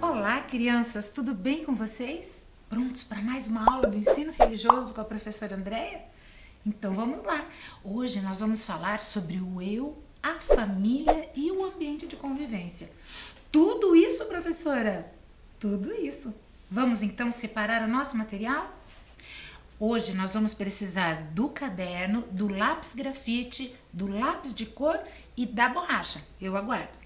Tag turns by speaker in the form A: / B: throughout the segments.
A: Olá, crianças, tudo bem com vocês? Prontos para mais uma aula do ensino religioso com a professora Andréia? Então vamos lá! Hoje nós vamos falar sobre o eu, a família e o ambiente de convivência. Tudo isso, professora? Tudo isso! Vamos então separar o nosso material? Hoje nós vamos precisar do caderno, do lápis grafite, do lápis de cor e da borracha. Eu aguardo!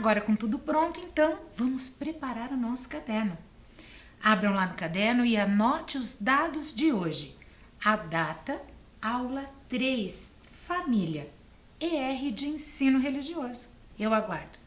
A: Agora, com tudo pronto, então, vamos preparar o nosso caderno. Abram lá no caderno e anote os dados de hoje. A data, aula 3, família, ER de ensino religioso. Eu aguardo.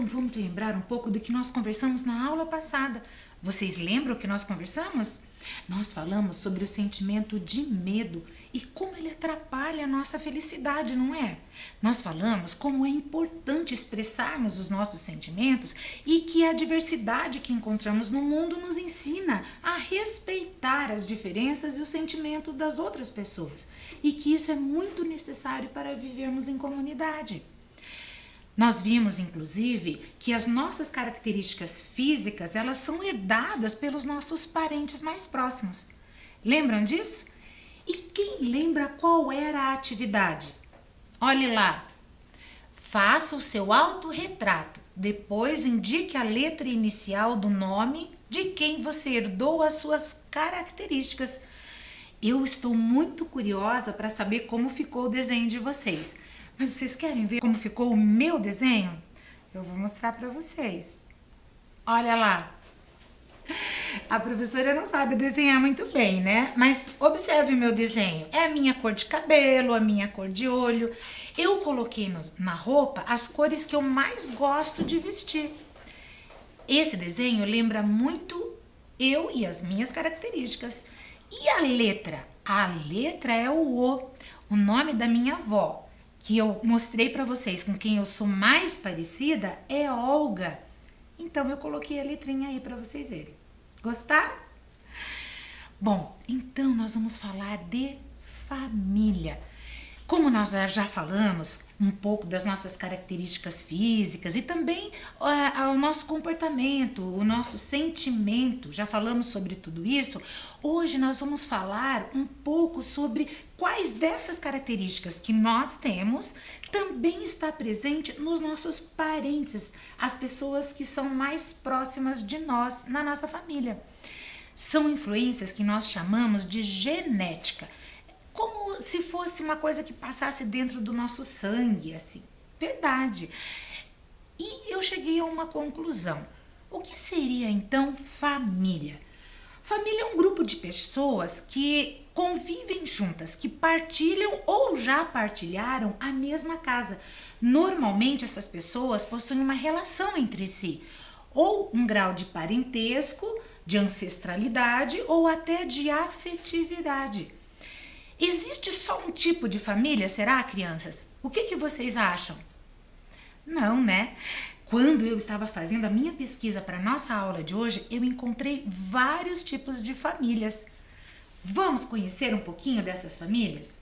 A: Vamos lembrar um pouco do que nós conversamos na aula passada. Vocês lembram o que nós conversamos? Nós falamos sobre o sentimento de medo e como ele atrapalha a nossa felicidade, não é? Nós falamos como é importante expressarmos os nossos sentimentos e que a diversidade que encontramos no mundo nos ensina a respeitar as diferenças e os sentimentos das outras pessoas e que isso é muito necessário para vivermos em comunidade. Nós vimos, inclusive, que as nossas características físicas, elas são herdadas pelos nossos parentes mais próximos. Lembram disso? E quem lembra qual era a atividade? Olhe lá. Faça o seu autorretrato. Depois indique a letra inicial do nome de quem você herdou as suas características. Eu estou muito curiosa para saber como ficou o desenho de vocês. Mas vocês querem ver como ficou o meu desenho? Eu vou mostrar para vocês. Olha lá. A professora não sabe desenhar muito bem, né? Mas observe o meu desenho. É a minha cor de cabelo, a minha cor de olho. Eu coloquei na roupa as cores que eu mais gosto de vestir. Esse desenho lembra muito eu e as minhas características. E a letra? A letra é o nome da minha avó, que eu mostrei para vocês com quem eu sou mais parecida, é Olga. Então eu coloquei a letrinha aí para vocês verem. Gostaram? Bom, então nós vamos falar de família. Como nós já falamos um pouco das nossas características físicas e também o nosso comportamento, o nosso sentimento, já falamos sobre tudo isso, hoje nós vamos falar um pouco sobre quais dessas características que nós temos também está presente nos nossos parentes, as pessoas que são mais próximas de nós na nossa família. São influências que nós chamamos de genética. Como se fosse uma coisa que passasse dentro do nosso sangue, assim. Verdade. E eu cheguei a uma conclusão. O que seria, então, família? Família é um grupo de pessoas que convivem juntas, que partilham ou já partilharam a mesma casa. Normalmente, essas pessoas possuem uma relação entre si, ou um grau de parentesco, de ancestralidade ou até de afetividade. Existe só um tipo de família, será, crianças? O que vocês acham? Não, né? Quando eu estava fazendo a minha pesquisa para a nossa aula de hoje, eu encontrei vários tipos de famílias. Vamos conhecer um pouquinho dessas famílias?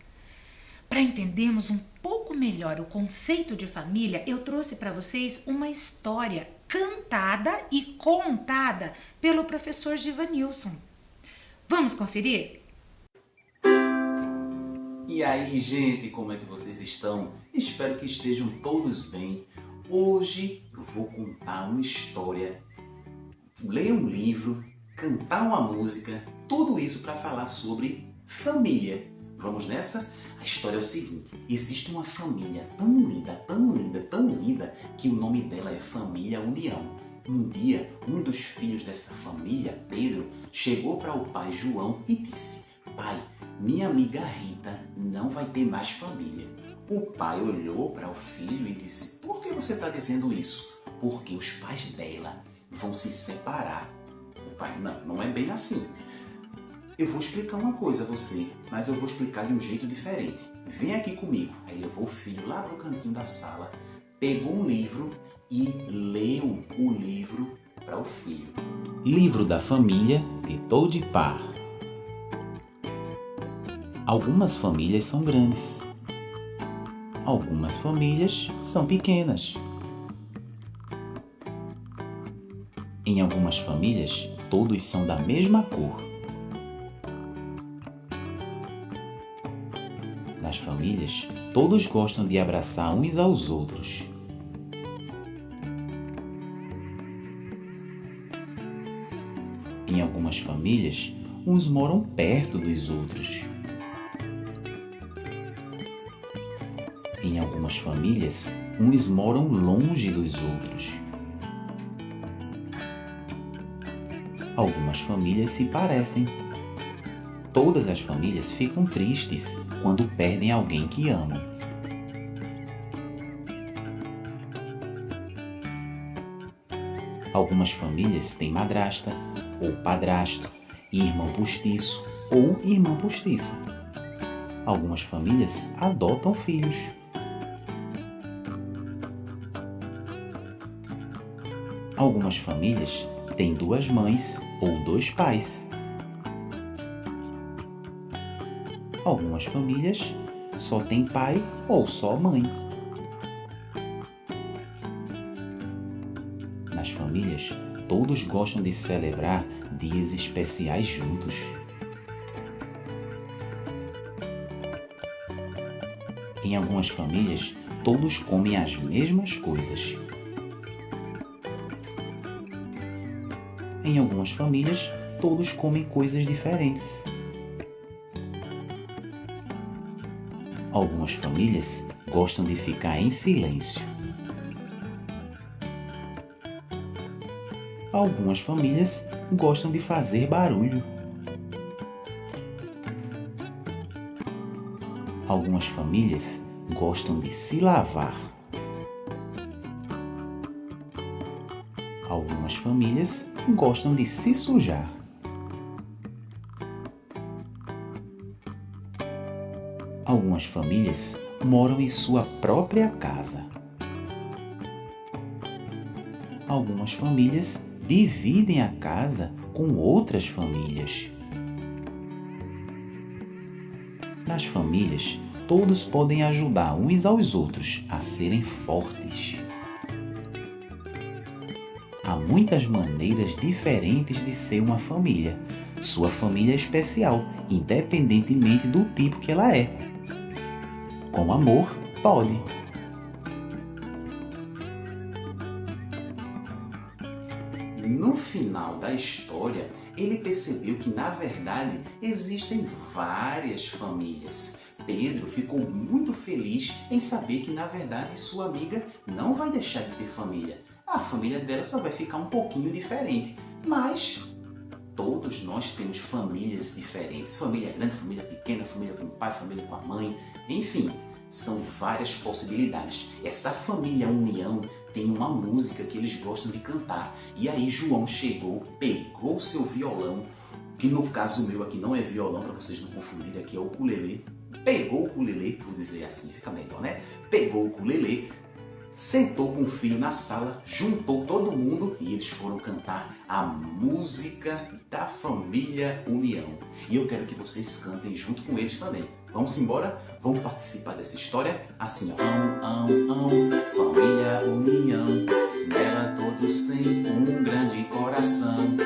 A: Para entendermos um pouco melhor o conceito de família, eu trouxe para vocês uma história cantada e contada pelo professor Givanilson. Vamos conferir?
B: E aí, gente, como é que vocês estão? Espero que estejam todos bem. Hoje eu vou contar uma história, ler um livro, cantar uma música, tudo isso para falar sobre família. Vamos nessa? A história é o seguinte: existe uma família tão linda, tão linda, tão linda, que o nome dela é Família União. Um dia, um dos filhos dessa família, Pedro, chegou para o pai João e disse: "Pai, minha amiga Rita não vai ter mais família." O pai olhou para o filho e disse: "Por que você está dizendo isso?" "Porque os pais dela vão se separar." O pai: Não é bem assim. Eu vou explicar uma coisa a você, mas eu vou explicar de um jeito diferente. Vem aqui comigo." Aí levou o filho lá para o cantinho da sala, pegou um livro e leu o livro para o filho. Livro da Família, de Toad Parr. Algumas famílias são grandes. Algumas famílias são pequenas. Em algumas famílias, todos são da mesma cor. Nas famílias, todos gostam de abraçar uns aos outros. Em algumas famílias, uns moram perto dos outros. Em algumas famílias, uns moram longe dos outros. Algumas famílias se parecem. Todas as famílias ficam tristes quando perdem alguém que amam. Algumas famílias têm madrasta ou padrasto, irmão postiço ou irmã postiça. Algumas famílias adotam filhos. Algumas famílias têm 2 mães ou 2 pais. Algumas famílias só têm pai ou só mãe. Nas famílias, todos gostam de celebrar dias especiais juntos. Em algumas famílias, todos comem as mesmas coisas. Em algumas famílias, todos comem coisas diferentes. Algumas famílias gostam de ficar em silêncio. Algumas famílias gostam de fazer barulho. Algumas famílias gostam de se lavar. Algumas famílias gostam de se sujar. Algumas famílias moram em sua própria casa. Algumas famílias dividem a casa com outras famílias. Nas famílias, todos podem ajudar uns aos outros a serem fortes. Há muitas maneiras diferentes de ser uma família. Sua família é especial, independentemente do tipo que ela é. Com amor, pode. No final da história, ele percebeu que, na verdade, existem várias famílias. Pedro ficou muito feliz em saber que, na verdade, sua amiga não vai deixar de ter família. A família dela só vai ficar um pouquinho diferente, mas todos nós temos famílias diferentes. Família grande, família pequena, família com o pai, família com a mãe, enfim, são várias possibilidades. Essa família União tem uma música que eles gostam de cantar. E aí João chegou, pegou seu violão, que no caso meu aqui não é violão, para vocês não confundirem, aqui é o ukulele. Pegou o ukulele, vou dizer assim, fica melhor, né? Pegou o ukulele, sentou com o filho na sala, juntou todo mundo e eles foram cantar a música da família União. E eu quero que vocês cantem junto com eles também. Vamos embora? Vamos participar dessa história? Assim, ó. Família União, nela todos têm um grande coração.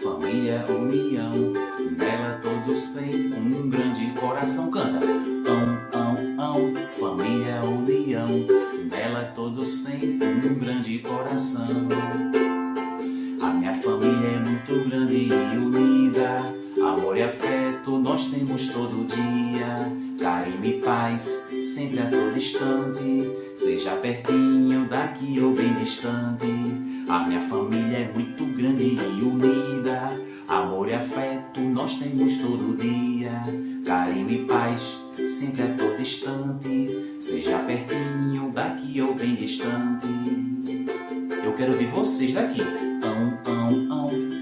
B: Família União, nela todos têm um grande coração. Canta! Família União, nela todos têm um grande coração. A minha família é muito grande e unida, amor e afeto nós temos todo dia. Carinho e paz sempre a todo instante, seja pertinho daqui ou bem distante. A minha família é muito grande e unida, amor e afeto nós temos todo dia. Carinho e paz sempre a todo instante, seja pertinho daqui ou bem distante. Eu quero ouvir vocês daqui.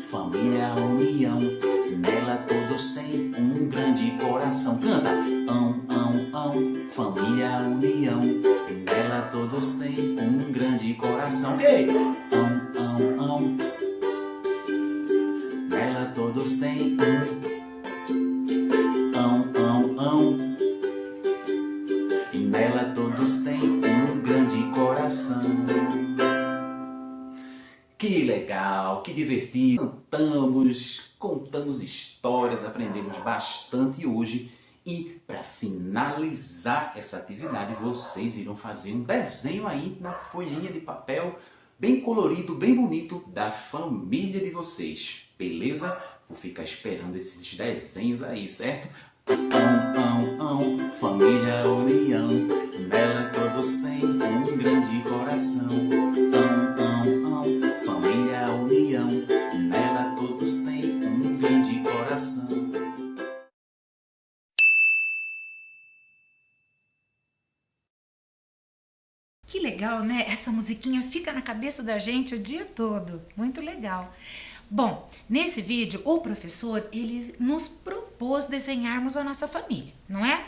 B: Família União, nela todos têm um grande coração. Canta! Família União, nela todos têm um grande coração. Okay? Nela todos têm e nela todos têm um grande coração. Que legal, que divertido! Cantamos, contamos histórias, aprendemos bastante hoje. E para finalizar essa atividade, vocês irão fazer um desenho aí na folhinha de papel, bem colorido, bem bonito, da família de vocês. Beleza? Vou ficar esperando esses desenhos aí, certo? Família União, nela todos têm um grande coração. Família União, nela todos têm um grande coração.
A: Que legal, né? Essa musiquinha fica na cabeça da gente o dia todo. Muito legal. Bom, nesse vídeo, o professor, ele nos propôs desenharmos a nossa família, não é?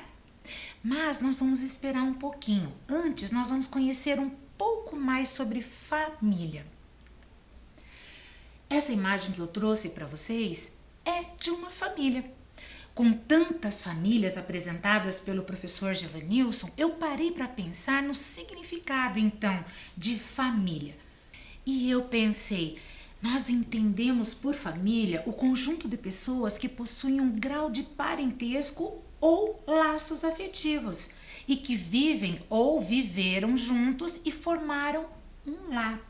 A: Mas nós vamos esperar um pouquinho. Antes, nós vamos conhecer um pouco mais sobre família. Essa imagem que eu trouxe para vocês é de uma família. Com tantas famílias apresentadas pelo professor Givanilson, eu parei para pensar no significado, então, de família. E eu pensei, nós entendemos por família o conjunto de pessoas que possuem um grau de parentesco ou laços afetivos e que vivem ou viveram juntos e formaram um lar.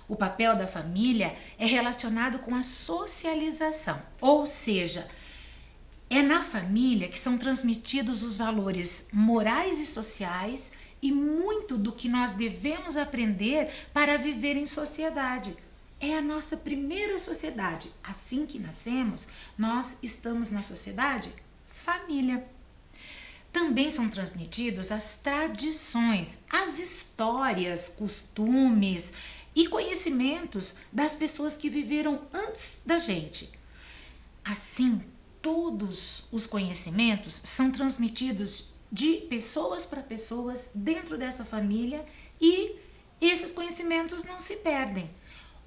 A: O papel da família é relacionado com a socialização, ou seja, é na família que são transmitidos os valores morais e sociais e muito do que nós devemos aprender para viver em sociedade. É a nossa primeira sociedade. Assim que nascemos, nós estamos na sociedade família. Também são transmitidos as tradições, as histórias, costumes e conhecimentos das pessoas que viveram antes da gente. Assim, todos os conhecimentos são transmitidos de pessoas para pessoas dentro dessa família e esses conhecimentos não se perdem.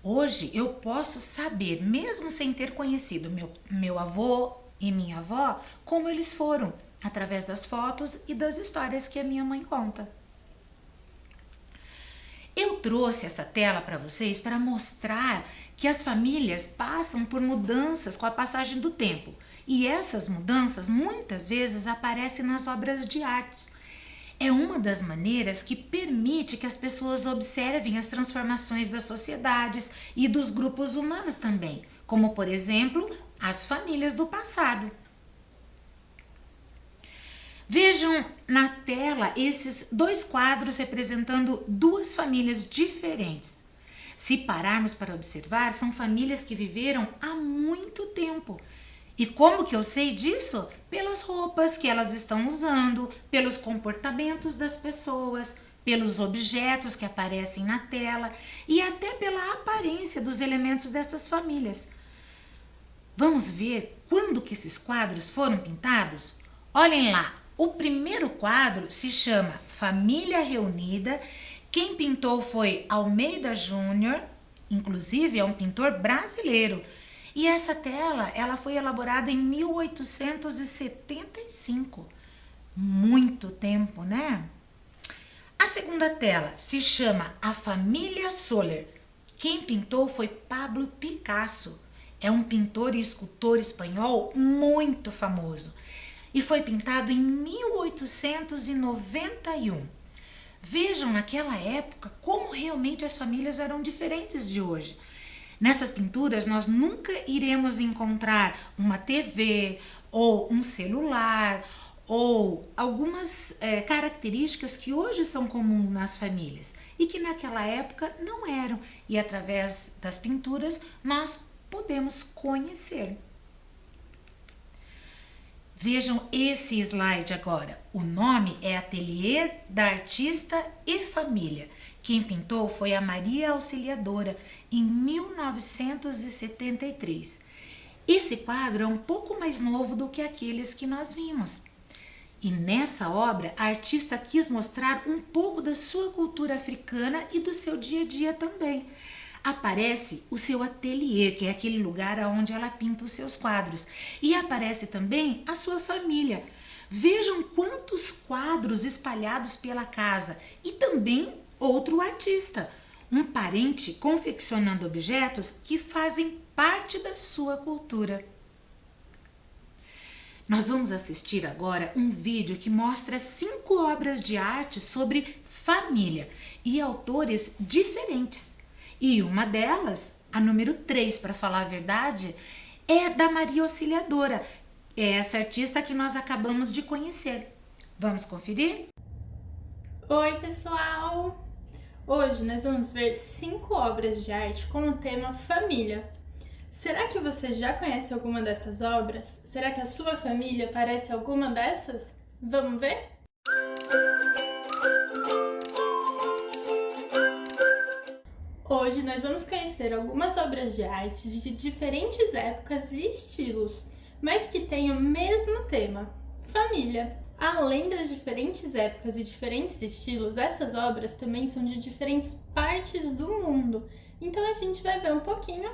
A: Hoje eu posso saber, mesmo sem ter conhecido meu avô e minha avó, como eles foram, através das fotos e das histórias que a minha mãe conta. Eu trouxe essa tela para vocês para mostrar que as famílias passam por mudanças com a passagem do tempo. E essas mudanças muitas vezes aparecem nas obras de artes. É uma das maneiras que permite que as pessoas observem as transformações das sociedades e dos grupos humanos também, como por exemplo, as famílias do passado. Vejam na tela esses dois quadros representando duas famílias diferentes. Se pararmos para observar, são famílias que viveram há muito tempo. E como que eu sei disso? Pelas roupas que elas estão usando, pelos comportamentos das pessoas, pelos objetos que aparecem na tela e até pela aparência dos elementos dessas famílias. Vamos ver quando que esses quadros foram pintados? Olhem lá, o primeiro quadro se chama Família Reunida. Quem pintou foi Almeida Júnior, inclusive é um pintor brasileiro. E essa tela, ela foi elaborada em 1875. Muito tempo, né? A segunda tela se chama A Família Soler. Quem pintou foi Pablo Picasso. É um pintor e escultor espanhol muito famoso e foi pintado em 1891. Vejam naquela época como realmente as famílias eram diferentes de hoje. Nessas pinturas nós nunca iremos encontrar uma TV ou um celular ou algumas características que hoje são comuns nas famílias e que naquela época não eram. E através das pinturas nós podemos conhecer. Vejam esse slide agora. O nome é Ateliê da Artista e Família. Quem pintou foi a Maria Auxiliadora, em 1973. Esse quadro é um pouco mais novo do que aqueles que nós vimos. E nessa obra, a artista quis mostrar um pouco da sua cultura africana e do seu dia a dia também. Aparece o seu ateliê, que é aquele lugar onde ela pinta os seus quadros. E aparece também a sua família. Vejam quantos quadros espalhados pela casa. E também outro artista, um parente confeccionando objetos que fazem parte da sua cultura. Nós vamos assistir agora um vídeo que mostra 5 obras de arte sobre família e autores diferentes. E uma delas, a número 3, para falar a verdade, é da Maria Auxiliadora. É essa artista que nós acabamos de conhecer. Vamos conferir?
C: Oi, pessoal! Hoje nós vamos ver 5 obras de arte com o tema família. Será que você já conhece alguma dessas obras? Será que a sua família parece alguma dessas? Vamos ver? Hoje nós vamos conhecer algumas obras de arte de diferentes épocas e estilos, mas que têm o mesmo tema, família. Além das diferentes épocas e diferentes estilos, essas obras também são de diferentes partes do mundo. Então a gente vai ver um pouquinho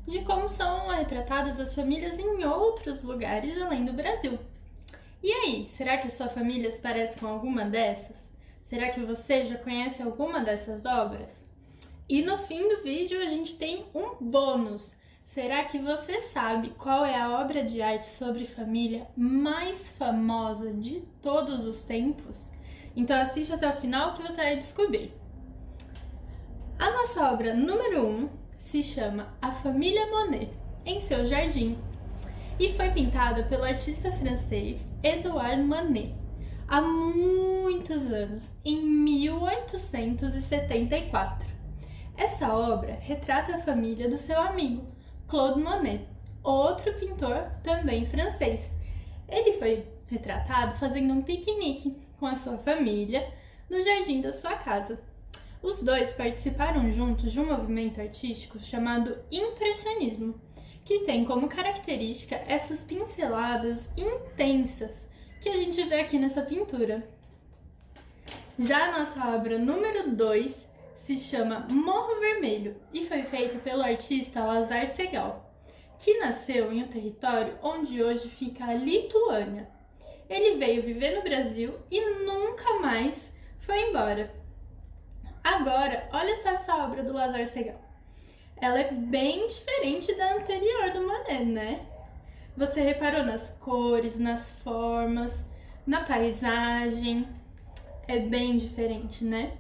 C: de como são retratadas as famílias em outros lugares além do Brasil. E aí, será que a sua família se parece com alguma dessas? Será que você já conhece alguma dessas obras? E no fim do vídeo a gente tem um bônus. Será que você sabe qual é a obra de arte sobre família mais famosa de todos os tempos? Então assiste até o final que você vai descobrir. A nossa obra número 1 se chama A Família Monet, em seu jardim, e foi pintada pelo artista francês Edouard Manet há muitos anos, em 1874. Essa obra retrata a família do seu amigo, Claude Monet, outro pintor também francês. Ele foi retratado fazendo um piquenique com a sua família no jardim da sua casa. Os dois participaram juntos de um movimento artístico chamado Impressionismo, que tem como característica essas pinceladas intensas que a gente vê aqui nessa pintura. Já a nossa obra número 2 se chama Morro Vermelho e foi feita pelo artista Lazar Segal, que nasceu em um território onde hoje fica a Lituânia. Ele veio viver no Brasil e nunca mais foi embora. Agora, olha só essa obra do Lazar Segal. Ela é bem diferente da anterior do Manet, né? Você reparou nas cores, nas formas, na paisagem? É bem diferente, né?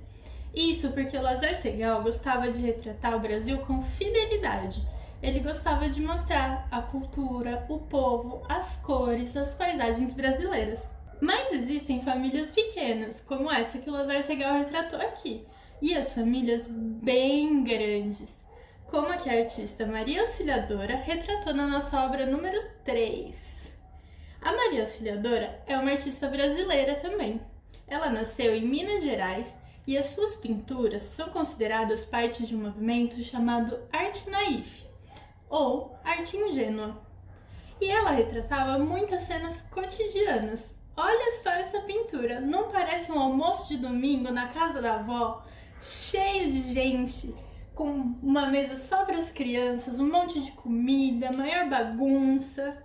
C: Isso porque o Lazar Segal gostava de retratar o Brasil com fidelidade. Ele gostava de mostrar a cultura, o povo, as cores, as paisagens brasileiras. Mas existem famílias pequenas, como essa que o Lazar Segal retratou aqui, e as famílias bem grandes, como a que a artista Maria Auxiliadora retratou na nossa obra número 3. A Maria Auxiliadora é uma artista brasileira também. Ela nasceu em Minas Gerais e as suas pinturas são consideradas parte de um movimento chamado arte naif, ou arte ingênua. E ela retratava muitas cenas cotidianas. Olha só essa pintura, não parece um almoço de domingo na casa da avó, cheio de gente, com uma mesa só para as crianças, um monte de comida, maior bagunça.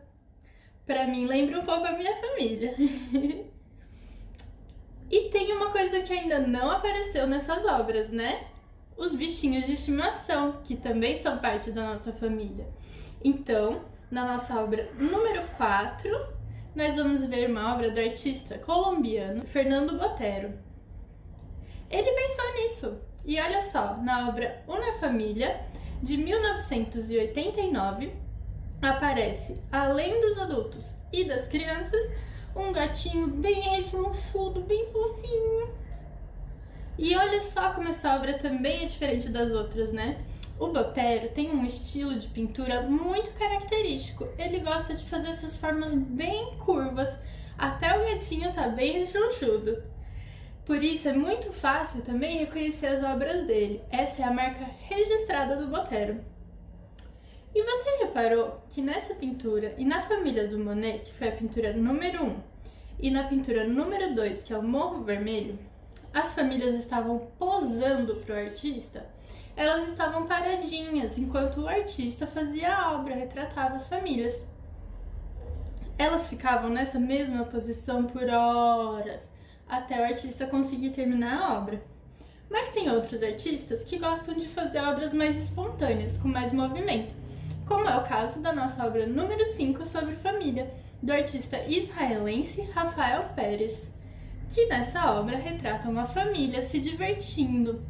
C: Para mim lembra um pouco a minha família. E tem uma coisa que ainda não apareceu nessas obras, né? Os bichinhos de estimação, que também são parte da nossa família. Então, na nossa obra número 4, nós vamos ver uma obra do artista colombiano Fernando Botero. Ele pensou nisso. E olha só, na obra Una Família, de 1989, aparece, além dos adultos e das crianças, um gatinho bem rechonchudo, bem fofinho. E olha só como essa obra também é diferente das outras, né? O Botero tem um estilo de pintura muito característico. Ele gosta de fazer essas formas bem curvas. Até o gatinho tá bem rechonchudo. Por isso é muito fácil também reconhecer as obras dele. Essa é a marca registrada do Botero. E você reparou que nessa pintura e na família do Monet, que foi a pintura número 1, e na pintura número 2, que é o Morro Vermelho, as famílias estavam posando para o artista? Elas estavam paradinhas enquanto o artista fazia a obra, retratava as famílias. Elas ficavam nessa mesma posição por horas, até o artista conseguir terminar a obra. Mas tem outros artistas que gostam de fazer obras mais espontâneas, com mais movimento, como é o caso da nossa obra número 5 sobre família, do artista israelense Rafael Pérez, que nessa obra retrata uma família se divertindo,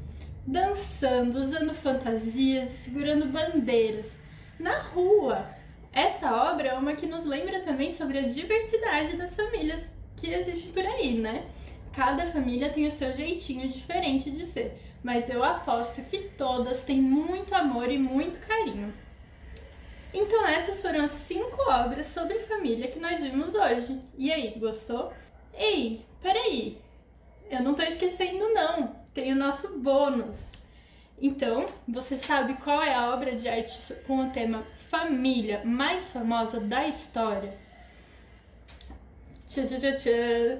C: dançando, usando fantasias e segurando bandeiras na rua. Essa obra é uma que nos lembra também sobre a diversidade das famílias que existem por aí, né? Cada família tem o seu jeitinho diferente de ser, mas eu aposto que todas têm muito amor e muito carinho. Então essas foram as 5 obras sobre família que nós vimos hoje. E aí, gostou? Ei, peraí, eu não tô esquecendo não, tem o nosso bônus. Então, você sabe qual é a obra de arte com o tema família mais famosa da história? Tchã, tchã, tchã, tchã.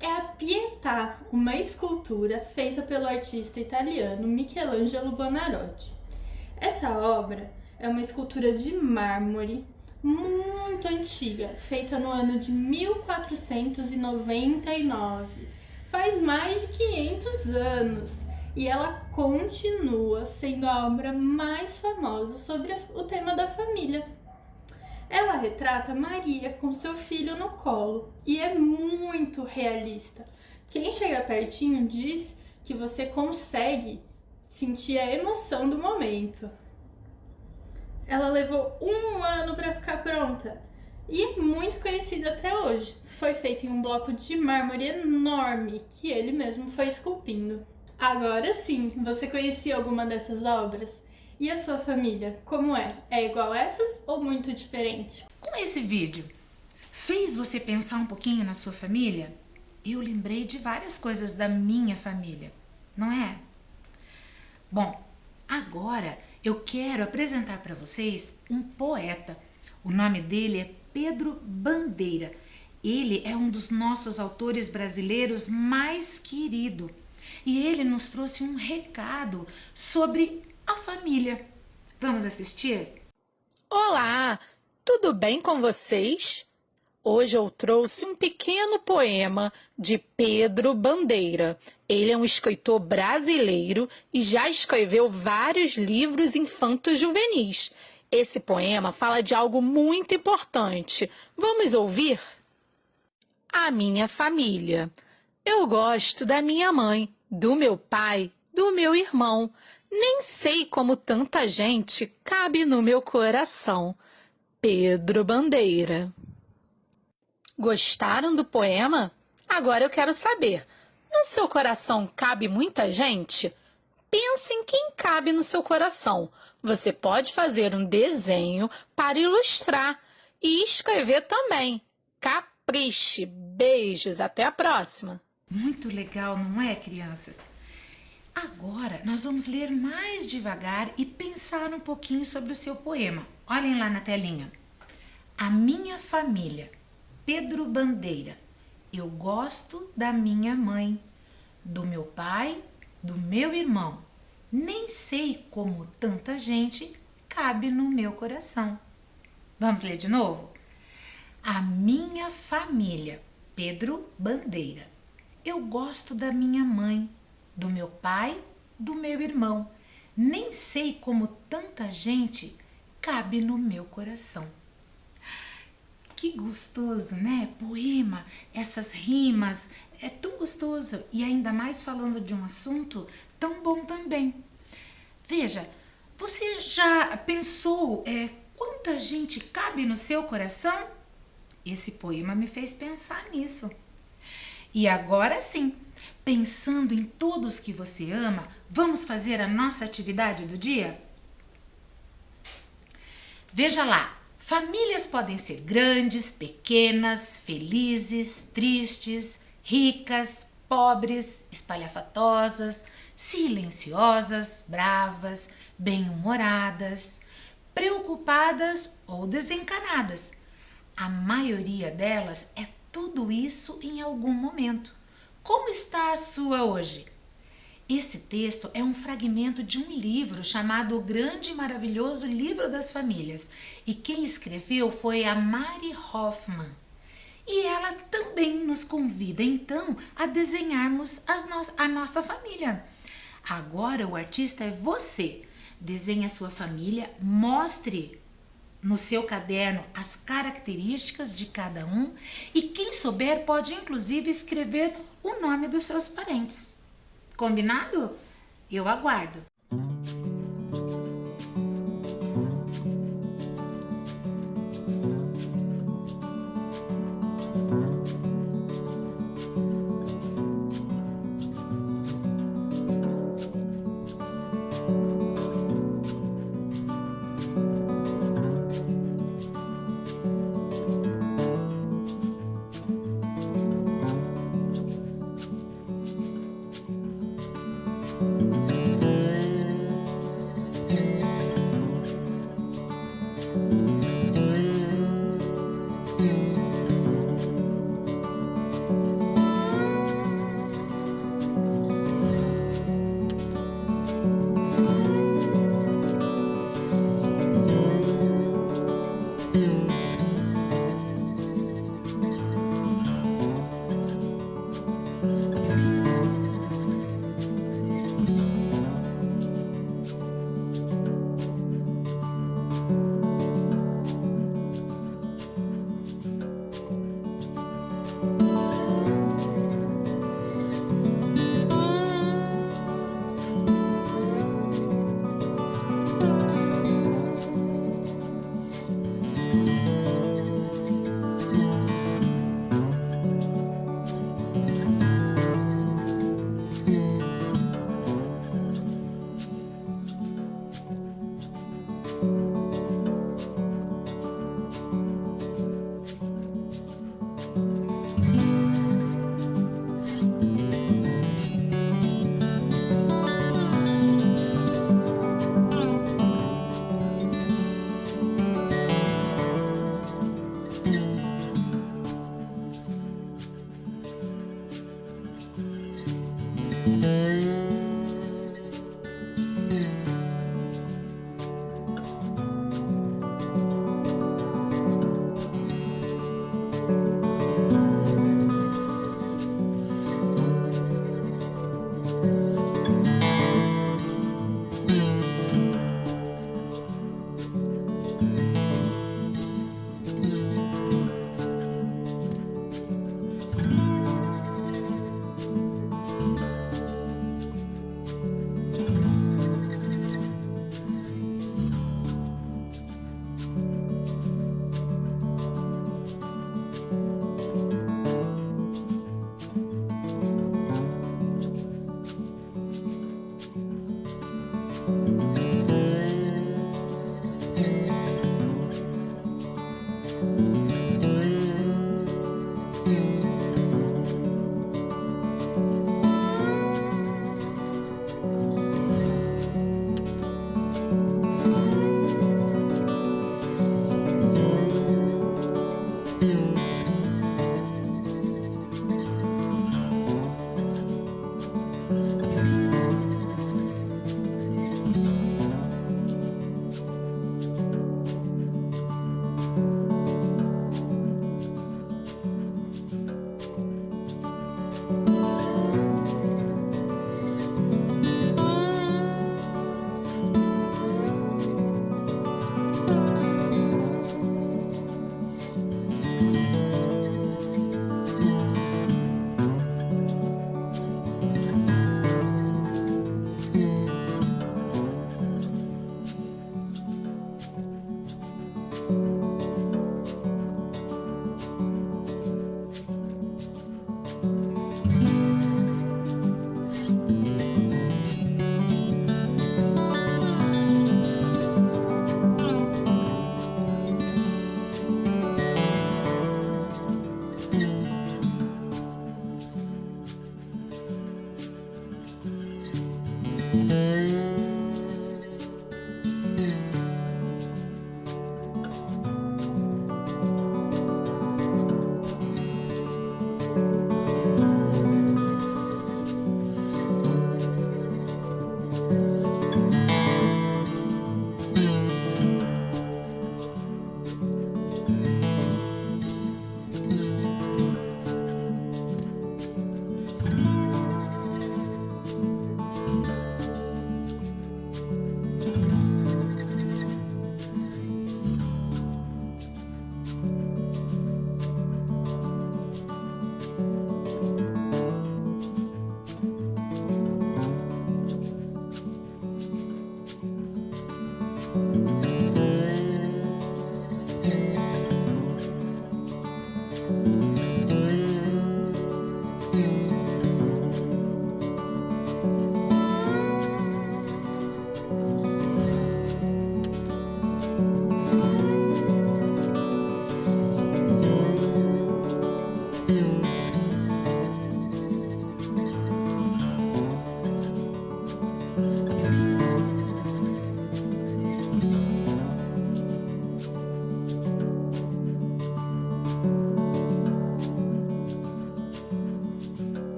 C: É a Pietà, uma escultura feita pelo artista italiano Michelangelo Buonarroti. Essa obra é uma escultura de mármore muito antiga, feita no ano de 1499. Faz mais de 500 anos e ela continua sendo a obra mais famosa sobre o tema da família. Ela retrata Maria com seu filho no colo e é muito realista. Quem chega pertinho diz que você consegue sentir a emoção do momento. Ela levou 1 ano para ficar pronta e é muito conhecida até hoje. Foi feita em um bloco de mármore enorme que ele mesmo foi esculpindo. Agora sim, você conhecia alguma dessas obras? E a sua família, como é? É igual a essas ou muito diferente?
A: Com esse vídeo, fez você pensar um pouquinho na sua família? Eu lembrei de várias coisas da minha família, não é? Bom, agora eu quero apresentar para vocês um poeta. O nome dele é Pedro Bandeira. Ele é um dos nossos autores brasileiros mais querido. E ele nos trouxe um recado sobre a família. Vamos assistir?
D: Olá, tudo bem com vocês? Hoje eu trouxe um pequeno poema de Pedro Bandeira. Ele é um escritor brasileiro e já escreveu vários livros infantos juvenis. Esse poema fala de algo muito importante. Vamos ouvir? A minha família. Eu gosto da minha mãe, do meu pai, do meu irmão. Nem sei como tanta gente cabe no meu coração. Pedro Bandeira. Gostaram do poema? Agora eu quero saber, no seu coração cabe muita gente? Pense em quem cabe no seu coração. Você pode fazer um desenho para ilustrar e escrever também. Capriche! Beijos, até a próxima!
A: Muito legal, não é, crianças? Agora nós vamos ler mais devagar e pensar um pouquinho sobre o seu poema. Olhem lá na telinha. A minha família, Pedro Bandeira. Eu gosto da minha mãe, do meu pai, do meu irmão. Nem sei como tanta gente cabe no meu coração. Vamos ler de novo? A minha família, Pedro Bandeira. Eu gosto da minha mãe, do meu pai, do meu irmão. Nem sei como tanta gente cabe no meu coração. Que gostoso, né? Poema, essas rimas, é tão gostoso e ainda mais falando de um assunto tão bom também. Veja, você já pensou quanta gente cabe no seu coração? Esse poema me fez pensar nisso. E agora sim, pensando em todos que você ama, vamos fazer a nossa atividade do dia? Veja lá, famílias podem ser grandes, pequenas, felizes, tristes, ricas, pobres, espalhafatosas, silenciosas, bravas, bem-humoradas, preocupadas ou desencanadas. A maioria delas é tudo isso em algum momento. Como está a sua hoje? Esse texto é um fragmento de um livro chamado O Grande e Maravilhoso Livro das Famílias, e quem escreveu foi a Mary Hoffman. E ela também nos convida então a desenharmos a nossa família. Agora o artista é você. Desenhe a sua família, mostre no seu caderno as características de cada um e quem souber pode inclusive escrever o nome dos seus parentes. Combinado? Eu aguardo.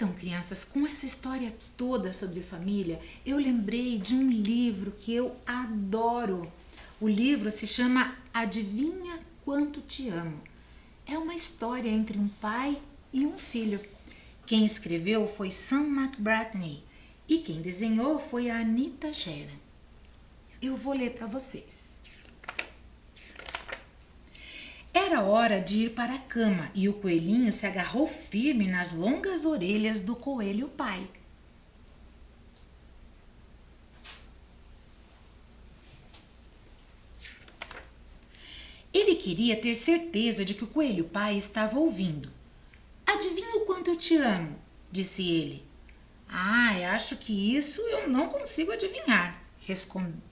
A: Então, crianças, com essa história toda sobre família, eu lembrei de um livro que eu adoro. O livro se chama Adivinha Quanto Te Amo. É uma história entre um pai e um filho. Quem escreveu foi Sam McBratney e quem desenhou foi a Anita Gera. Eu vou ler para vocês. Era hora de ir para a cama e o coelhinho se agarrou firme nas longas orelhas do coelho pai. Ele queria ter certeza de que o coelho pai estava ouvindo. eu te amo? Disse ele. Ah, eu acho que isso eu não consigo adivinhar,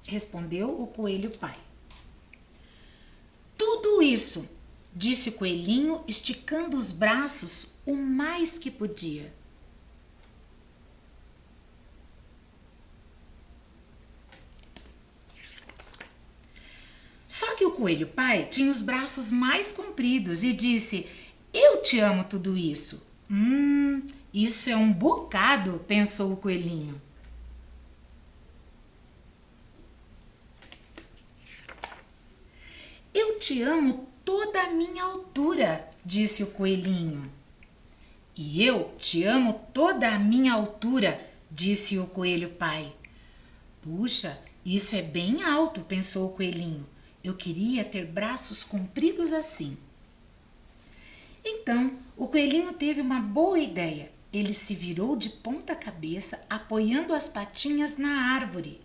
A: respondeu o coelho pai. Tudo isso, disse o coelhinho, esticando os braços o mais que podia. Só que o coelho pai tinha os braços mais compridos e disse: Eu te amo tudo isso. Isso é um bocado, pensou o coelhinho. Eu te amo toda a minha altura, disse o coelhinho. E eu te amo toda a minha altura, disse o coelho pai. Puxa, isso é bem alto, pensou o coelhinho. Eu queria ter braços compridos assim. Então, o coelhinho teve uma boa ideia. Ele se virou de ponta cabeça, apoiando as patinhas na árvore.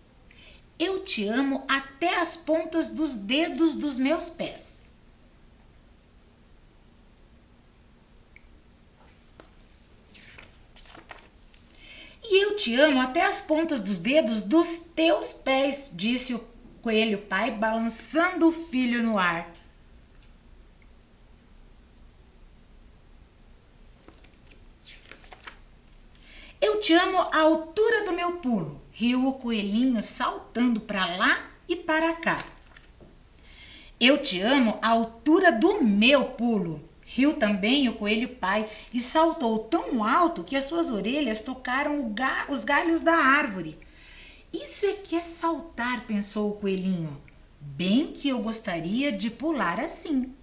A: Eu te amo até as pontas dos dedos dos meus pés. E eu te amo até as pontas dos dedos dos teus pés, disse o coelho pai, balançando o filho no ar. Eu te amo à altura do meu pulo, riu o coelhinho saltando para lá e para cá. Eu te amo à altura do meu pulo, riu também o coelho pai e saltou tão alto que as suas orelhas tocaram os galhos da árvore. Isso é que é saltar, pensou o coelhinho. Bem que eu gostaria de pular assim.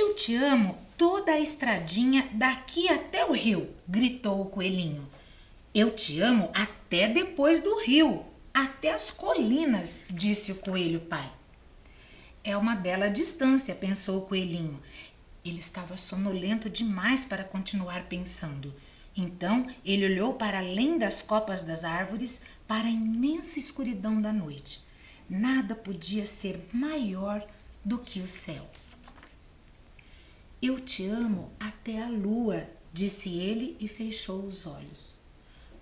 A: Eu te amo toda a estradinha daqui até o rio, gritou o coelhinho. Eu te amo até depois do rio, até as colinas, disse o coelho pai. É uma bela distância, pensou o coelhinho. Ele estava sonolento demais para continuar pensando. Então ele olhou para além das copas das árvores, para a imensa escuridão da noite. Nada podia ser maior do que o céu. Eu te amo até a lua, disse ele e fechou os olhos.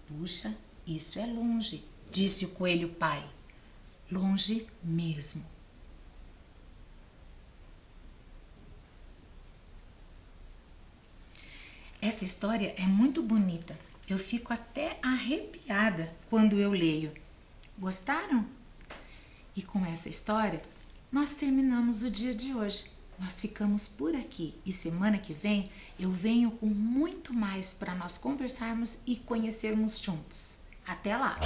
A: Puxa, isso é longe, disse o coelho pai. Longe mesmo. Essa história é muito bonita. Eu fico até arrepiada quando eu leio. Gostaram? E com essa história, nós terminamos o dia de hoje. Nós ficamos por aqui e semana que vem eu venho com muito mais para nós conversarmos e conhecermos juntos. Até lá!